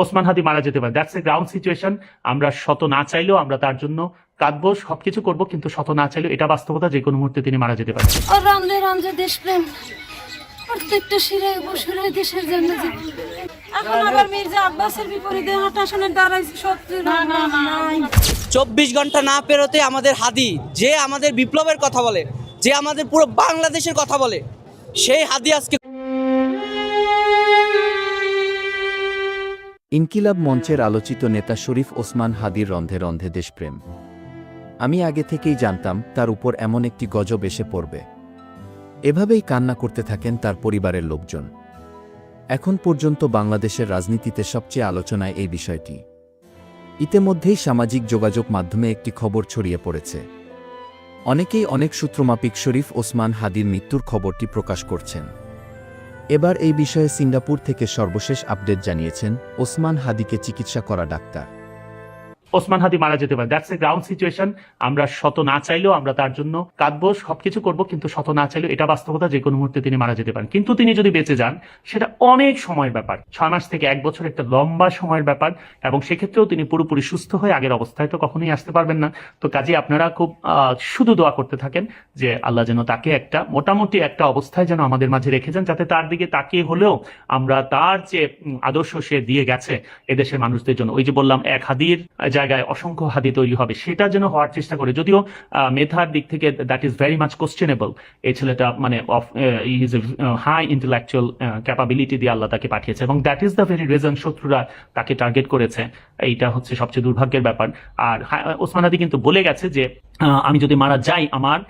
ওসমান হাদি মারা যেতে পারে। That's a ground situation. আমরা শত না চাইলেও আমরা তার জন্য কাঁদবো, সবকিছু করবো, কিন্তু শত না চাইলেও এটা বাস্তবতা, যে কোনো মুহূর্তে তিনি মারা যেতে পারেন। দেশপ্রেম প্রত্যেকটা শিরায় বসুরায় দেশের জন্য জীবন দেবে। এখন আবার মির্জা আব্বাসের বিপরীতে হাঁটাশনের দাঁড়াইছে শত্রু নাই। 24 ঘন্টা না পেরোতে আমাদের হাদি, যে আমাদের বিপ্লবের কথা বলে, যে আমাদের পুরো বাংলাদেশের কথা বলে, সেই হাদি আজকে। ইনকিলাব মঞ্চের আলোচিত নেতা শরীফ ওসমান হাদির রন্ধে রন্ধে দেশপ্রেম। আমি আগে থেকেই জানতাম তার উপর এমন একটি গজব এসে পড়বে। এভাবেই কান্না করতে থাকেন তার পরিবারের লোকজন। এখন পর্যন্ত বাংলাদেশের রাজনীতিতে সবচেয়ে আলোচনায় এই বিষয়টি। ইতিমধ্যেই সামাজিক যোগাযোগ মাধ্যমে একটি খবর ছড়িয়ে পড়েছে। অনেকেই অনেক সূত্রমাফিক শরীফ ওসমান হাদির মৃত্যুর খবরটি প্রকাশ করছেন। এবার এই বিষয়ে সিঙ্গাপুর থেকে সর্বশেষ আপডেট জানিয়েছেন ওসমান হাদিকে চিকিৎসা করা ডাক্তার। ওসমান হাদি মারা যেতে পারে। That's a ground situation. আমরা শত না চাইলেও আমরা তার জন্য কাঁদবো, সবকিছু করবো, কিন্তু শত না চাইলেও এটা বাস্তবতা, যে কোনো মুহূর্তে তিনি মারা যেতে পারেন। কিন্তু তিনি যদি বেঁচে যান সেটা অনেক সময়ের ব্যাপার, 6 মাস থেকে 1 বছর, একটা লম্বা সময়ের ব্যাপার, এবং সেক্ষেত্রেও তিনি পুরোপুরি সুস্থ হয়ে আগের অবস্থায় তো কখনোই আসতে পারবেন না। তো কাজে আপনারা খুব শুধু দোয়া করতে থাকেন যে আল্লাহ যেন তাকে একটা মোটামুটি একটা অবস্থায় যেন আমাদের মাঝে রেখে যান, যাতে তার দিকে তাকিয়ে হলেও আমরা তার যে আদর্শ সে দিয়ে গেছে এদেশের মানুষদের জন্য, ওই যে বললাম এক হাদির জায়গায় অসংখ্য হাদি তৈরি হবে, সেটা যেন হওয়ার চেষ্টা করে। যদিও মেধার দিক থেকে that is very much questionable. এই ছেলেটা মানে is a high intellectual capability দিয়ে আল্লাহ তাকে পাঠিয়েছে, এবং that is the very reason শত্রুরা তাকে টার্গেট করেছে। এইটা হচ্ছে সবচেয়ে দুর্ভাগ্যের ব্যাপার। আর ওসমান হাদি কিন্তু বলে গেছে যে আমি যদি মারা যাই, আমার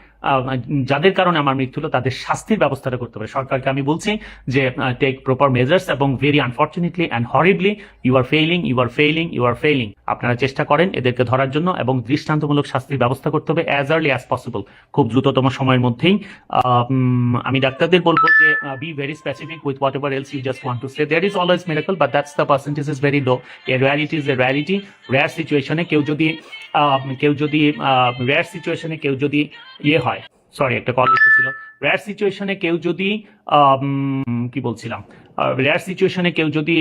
যাদের কারণে আমার মৃত্যু হলো তাদের শাস্তির ব্যবস্থাটা করতে পারে। সরকারকে আমি বলছি যে টেক প্রপার মেজার্স, এবং very unfortunately and horribly you are failing. আপনারা চেষ্টা করেন এদেরকে ধরার জন্য, এবং দৃষ্টান্তমূলক শাস্তির ব্যবস্থা করতে হবে অ্যাজ আর্লি অ্যাজ পসিবল, খুব দ্রুততম সময়ের মধ্যেই। আমি ডাক্তারদের বলবো যে be very specific with whatever else you just want to say. There is always miracle, but that's the percentage is very low. A reality is a reality. Rare সিচুয়েশনে কেউ যদি ইয়ে হয়, সরি একটা কল এসেছিল। Rare সিচুয়েশনে কেউ যদি কি বলছিলাম, রেয়ার সিচুয়েশনে কেউ যদি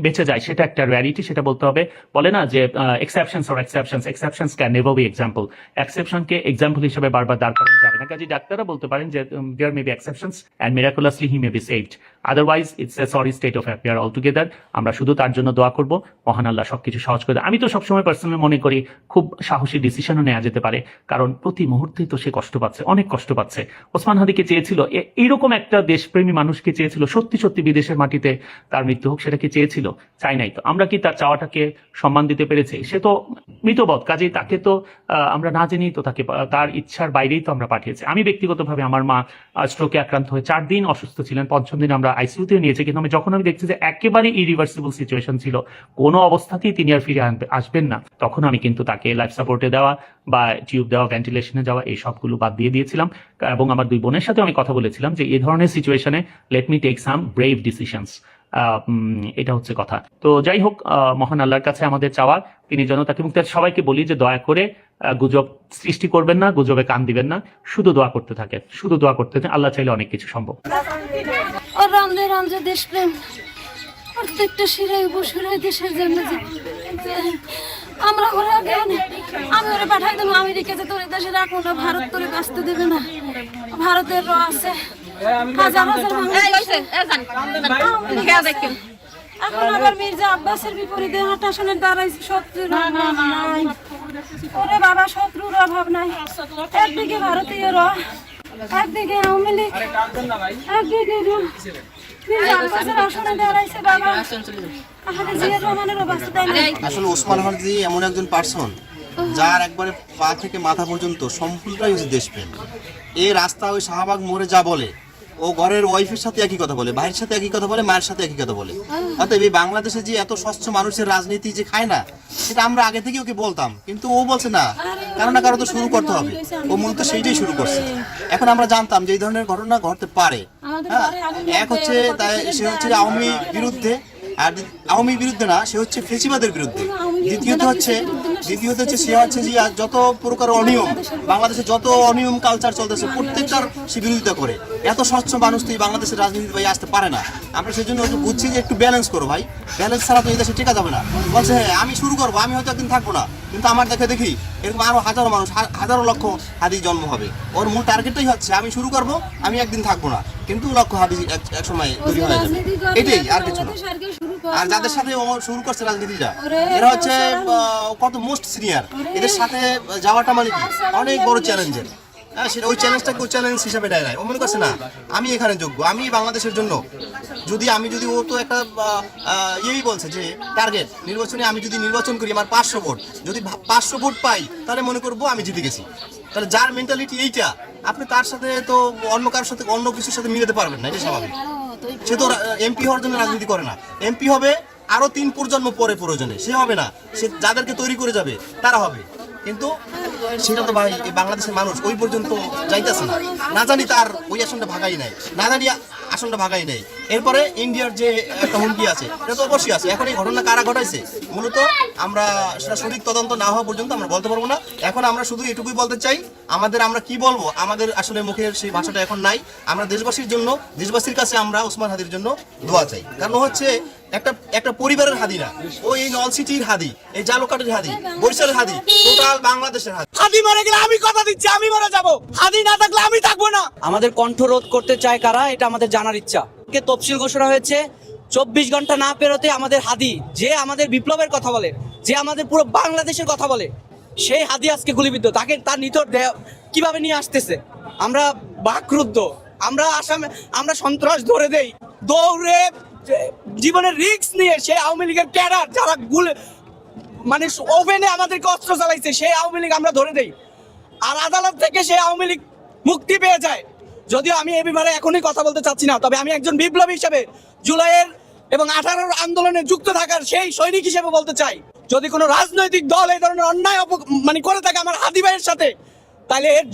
বেঁচে যায়, সেটা একটা রিয়ালিটি, সেটা বলতে হবে। বলে না যে exceptions can never be example. এক্সেপশনকে এক্সাম্পল হিসেবে বারবার দাঁড় করানো যাবে না। কাজে ডাক্তাররা বলতে পারেন যে there may be exceptions and miraculously he may be saved, otherwise it's a sorry state of affair all together. আমরা শুধু তার জন্য দোয়া করবো, মহান আল্লাহ সবকিছু সহজ করে দেয়। আমি তো সবসময় পার্সোনালি মনে করি খুব সাহসী ডিসিশনও নেওয়া যেতে পারে, কারণ প্রতি মুহূর্তেই তো সে কষ্ট পাচ্ছে, অনেক কষ্ট পাচ্ছে। ওসমান হাদিকে চেয়েছিল, এইরকম একটা দেশপ্রেমী মানুষকে চেয়েছিল সত্যি সত্যি বিদেশের মাটিতে তার মৃত্যু হোক, সেটাকে চেয়েছিল, চাই নাই। তো আমরা কি তার চাওয়াটাকে সম্মান দিতে পেরেছি? সে তো মৃতবৎ, কাজেই তাকে তো আমরা না জেনেই তো তাকে তার ইচ্ছার বাইরেই তো আমরা পাঠিয়েছি। আমি ব্যক্তিগতভাবে আমার মা স্ট্রোকে আক্রান্ত হয়ে 4 দিন অসুস্থ ছিলেন, 5ম দিন আমরা আইসিইউতে নিয়েছি, কিন্তু যখন আমি দেখছি যে একেবারে ইরিভার্সিবল সিচুয়েশন ছিল, কোনো অবস্থাতেই তিনি আর ফিরে আসবেন না, তখন আমি কিন্তু তাকে লাইফ সাপোর্টে দেওয়া বা টিউব দেওয়া, ভেন্টিলেশনে যাওয়া, এই সবগুলো বাদ দিয়ে দিয়েছিলাম। এবং আমার 2 বোনের সাথে আমি কথা বলেছিলাম যে এই ধরনের সিচুয়েশনে let me take some brave decisions. এটা হচ্ছে কথা। তো যাই হোক, মহান আল্লাহর কাছে আমাদের চাওয়া তিনি যেন তাকে মুক্তি। সবাইকে বলি যে দয়া করে গুজব সৃষ্টি করবেন না, গুজবে কান দিবেন না, শুধু দোয়া করতে থাকেন, শুধু দোয়া করতে থাকেন। আল্লাহ চাইলে অনেক কিছু সম্ভব। দেশপ্রেম প্রত্যেকটা শিরায় বসুরায় দেশের জন্য জীবন দেবে। আমরা ওরা আমি ওরা পাঠাই দেবো আমেরিকাতে, তোর দেশে রাখবো না, ভারত তোরে বাঁচতে দেবে না। ভারতের আছে হাজার হাজার এখন আবার মির্জা আব্বাসের বিপরীতে হাঁটাশনের দাঁড়াইছে শত্রু নাই। ওরে বাবা, শত্রুর অভাব নাই। একদিকে ভারতীয়রা, একদিকে আওয়ামী লীগ, একদিকে আসলে ওসমান হাদি এমন একজন পার্সন যার একবারে পা থেকে মাথা পর্যন্ত সম্পূর্ণটাই হচ্ছে দেশপ্রেম। এই রাস্তা ওই শাহবাগ মোড়ে যা বলে, ও ঘরের ওয়াইফের সাথে একই কথা বলে, ভাইয়ের সাথে একই কথা বলে, মায়ের সাথে একই কথা বলে। অতএব এই বাংলাদেশে যে এত স্বচ্ছ মানুষের রাজনীতি যে খায় না, সেটা আমরা আগে থেকে ওকে বলতাম, কিন্তু ও বলছে না, কারো না কারো তো শুরু করতে হবে। ও মূলত সেইটাই শুরু করছে। এখন আমরা জানতাম যে এই ধরনের ঘটনা ঘটতে পারে। এক হচ্ছে সে হচ্ছে আওয়ামী বিরুদ্ধে, আর আওয়ামী বিরুদ্ধে না, সে হচ্ছে ফেসিবাদের বিরুদ্ধে। দ্বিতীয়ত হচ্ছে দ্বিতীয়ত হচ্ছে সে হচ্ছে যে যত প্রকার অনিয়ম বাংলাদেশে যত অনিয়ম কালচার চলতেছে প্রত্যেকটার সে বিরোধিতা করে। এত স্বচ্ছ মানুষ তো এই বাংলাদেশের রাজনীতি ভাই আসতে পারে না। আমরা সেই জন্য একটু বুঝছি যে একটু ব্যালেন্স করো ভাই, ব্যালেন্স ছাড়া তো এই দেশে টেকা যাবে না। বলছে হ্যাঁ আমি শুরু করবো, আমি হয়তো একদিন থাকবো না, কিন্তু আমার দেখি এরকম আরো হাজারো মানুষ, হাজারো লক্ষ হাদি জন্ম হবে। ওর মূল টার্গেটটাই হচ্ছে আমি শুরু করবো, আমি একদিন থাকবো না, কিন্তু লক্ষ হাদি এক সময় তৈরি হয়ে যাবে, এটাই আর কিছু না। আর যাদের সাথে ও শুরু করছে রাজনীতিটা, এরা হচ্ছে কত মোস্ট সিনিয়র, এদের সাথে যাওয়াটা মানে কি অনেক বড় চ্যালেঞ্জের। হ্যাঁ, সেটা ওই চ্যালেঞ্জটাকে চ্যালেঞ্জ হিসাবে নেয় না। ও মনে করছে না আমি এখানে যোগ্য, আমি বাংলাদেশের জন্য যদি ও তো একটা ইয়েই বলছে যে টার্গেট নির্বাচনে আমি যদি নির্বাচন করি আমার 500 ভোট, যদি 500 ভোট পাই তাহলে মনে করবো আমি জিতে গেছি। তাহলে যার মেন্টালিটি এইটা, আপনি তার সাথে তো অন্য কারোর সাথে অন্য কিছুর সাথে মিলাতে পারবেন না, এটা স্বাভাবিক। সে তো এমপি হওয়ার জন্য রাজনীতি করে না, এমপি হবে আরো 3 প্রজন্ম পরে প্রয়োজনে, সে হবে না, সে যাদেরকে তৈরি করে যাবে তারা হবে। কিন্তু সেটা তো ভাই এই বাংলাদেশের মানুষ ওই পর্যন্ত যাইতেছে না, না জানি তার ওই আসনটা ভাগাই নাই, না জানি আসনটা ভাগাই নেই। এরপরে ইন্ডিয়ার যে একটা হুমকি আছে এটা তো অবশ্যই আছে। এখন এই ঘটনা কারা ঘটাইছে মূলত আমরা সেটা সঠিক তদন্ত না হওয়া পর্যন্ত আমরা বলতে পারবো না। এখন আমরা শুধু এটুকুই বলতে চাই, আমরা কি বলবো, আমাদের আসলে মুখের সেই ভাষাটা এখন নাই। আমরা দেশবাসীর জন্য, দেশবাসীর কাছে আমরা ওসমান হাদির জন্য দোয়া চাই। কারণ হচ্ছে একটা পরিবারের হাদি না, ও এই নলসিটির হাদি, এই জালকাটির হাদি, বরিশালের হাদি, টোটাল বাংলাদেশের হাদি। হাদি মরে গেলে আমি কথা দিচ্ছি আমি মরে যাব, হাদি না থাকলে আমি থাকবো না। আমাদের কণ্ঠরোধ করতে চায় কারা, এটা আমাদের জানার ইচ্ছা। কে তফসিল ঘোষণা হয়েছে, 24 ঘন্টা না পেরোতে আমাদের হাদি, যে আমাদের বিপ্লবের কথা বলে, যে আমাদের পুরো বাংলাদেশের কথা বলে, সেই হাদি আজকে গুলিবিদ্ধ। তাকে তার নিথর দেহ কিভাবে নিয়ে আসতেছে, আমরা বাকরুদ্ধ। আমরা সন্ত্রাস ধরে দেই, দৌড়ে জীবনের রিস্ক নিয়ে সেই আওয়ামী লীগের ক্যাডার যারা মানে ওভেনে আমাদেরকে অস্ত্র চালাইছে, সেই আওয়ামী লীগ আমরা ধরে দেই। আর আদালত থেকে সেই আওয়ামী লীগ মুক্তি পেয়ে যায়। যদিও আমি এ ব্যাপারে এখনই কথা বলতে চাচ্ছি না, তবে আমি একজন বিপ্লবী হিসেবে জুলাইয়ের এবং 18-র আন্দোলনে যুক্ত থাকার সেই সৈনিক হিসেবে বলতে চাই, যদি কোনো রাজনৈতিক দল এই ধরনের অন্যায় মানে করে থাকে আমার হাদি ভাইয়ের সাথে, তাহলে এর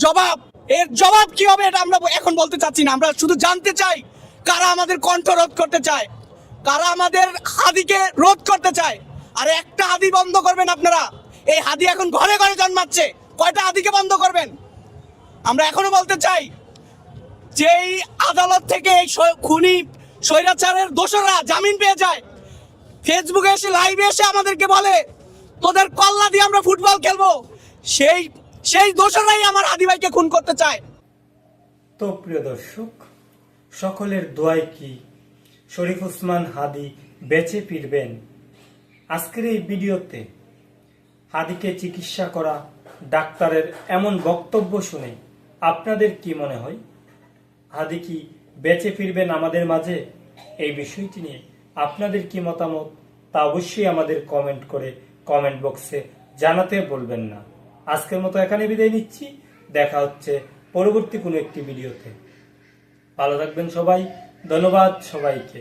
জবাব কি হবে এটা আমরা এখন বলতে চাচ্ছি না। আমরা শুধু জানতে চাই কারা আমাদের কণ্ঠ রোধ করতে চায়, কারা আমাদের হাদিকে রোধ করতে চায়। আর একটা হাদি বন্ধ করবেন আপনারা, এই হাদি এখন ঘরে ঘরে জন্মাচ্ছে, কয়টা হাদিকে বন্ধ করবেন? আমরা এখনো বলতে চাই, যেই আদালত থেকে এই খুনি স্বৈরাচারের দোষরা জামিন পেয়ে যায়, ফেসবুকে এসে লাইভে এসে আমাদেরকে বলে তোদের কল্লা দিয়ে আমরা ফুটবল খেলবো, সেই দোষরাই আমার হাদি ভাইকে খুন করতে চায়। তো প্রিয় দর্শক, সকলের দোয়াই কি শরীফ ওসমান হাদি বেঁচে ফিরবেন? আজকের এই ভিডিওতে হাদিকে চিকিৎসা করা ডাক্তারের এমন বক্তব্য শুনে আপনাদের কি মনে হয়? হাদি কি বেঁচে ফিরবেন আমাদের মাঝে? এই বিষয়টি নিয়ে আপনাদের কি মতামত তা অবশ্যই আমাদের কমেন্ট করে কমেন্ট বক্সে জানাতে বলবেন না। আজকের মতো এখানে বিদায় নিচ্ছি, দেখা হচ্ছে পরবর্তী কোনো একটি ভিডিওতে। ভালো থাকবেন সবাই, ধন্যবাদ সবাইকে।